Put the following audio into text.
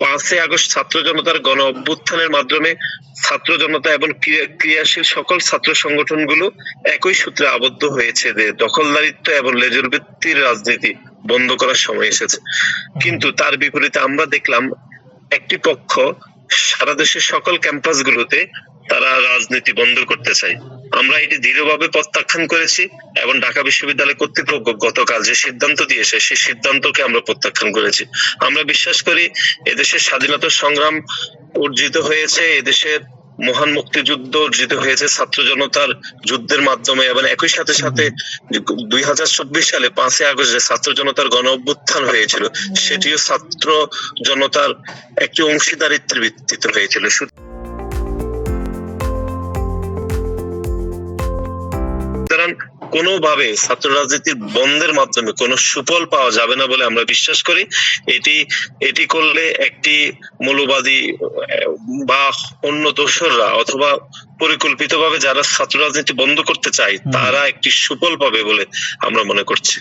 5ই August ছাত্র জনতার গণ অভ্যুত্থানের মাধ্যমে ছাত্র জনতা এবং ক্রিয়াশীল সকল ছাত্র সংগঠনগুলো একই সূত্রে আবদ্ধ হয়েছে যে দখলদারিত্ব এবং লেজুর ভিত্তির রাজনীতি বন্ধ করার সময় এসেছে। কিন্তু তার বিপরীতে আমরা দেখলাম একটি পক্ষ সারা দেশের সকল ক্যাম্পাসগুলোতে তারা রাজনীতি বন্ধ করতে চায়। আমরা এটি দৃঢ়ভাবে প্রত্যাখ্যান করেছি এবং ঢাকা বিশ্ববিদ্যালয় কর্তৃপক্ষ গতকাল যে সিদ্ধান্ত দিয়েছে সেই সিদ্ধান্তকে আমরা প্রত্যাখ্যান করেছি। আমরা বিশ্বাস করি এদেশের স্বাধীনতা সংগ্রাম অর্জিত হয়েছে, এদেশের মহান মুক্তিযুদ্ধ অর্জিত হয়েছে ছাত্র জনতার যুদ্ধের মাধ্যমে, এবং একই সাথে সাথে 2024 সালে 5ই আগস্ট যে ছাত্র জনতার গণ অভ্যুত্থান হয়েছিল সেটিও ছাত্র জনতার একটি অংশীদারিত্বের ভিত্তিতে হয়েছিল। সুতরাং কোনোভাবে ছাত্র রাজনীতির বন্ধের মাধ্যমে কোনো সুফল পাওয়া যাবে না বলে আমরা বিশ্বাস করি। এটি করলে একটি মৌলবাদী বা অন্য দোসররা অথবা পরিকল্পিতভাবে যারা ছাত্র রাজনীতি বন্ধ করতে চায় তারা একটি সুফল পাবে বলে আমরা মনে করছি।